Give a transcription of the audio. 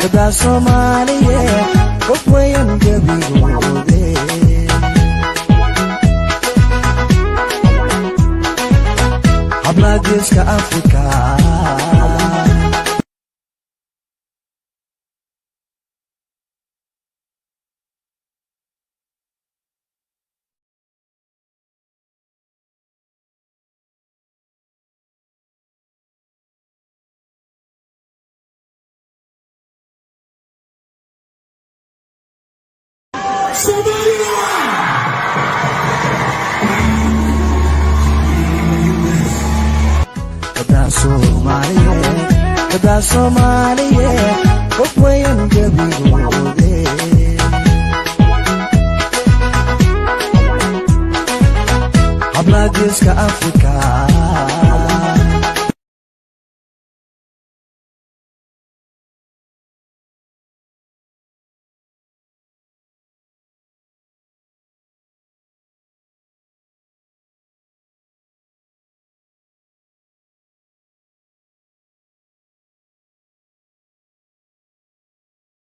Kada Soomaaliyeed qof weyn gabigoode habla geeska Afrika Kada Soomaaliyeed qof weyn gabigoode habla geeska Afrika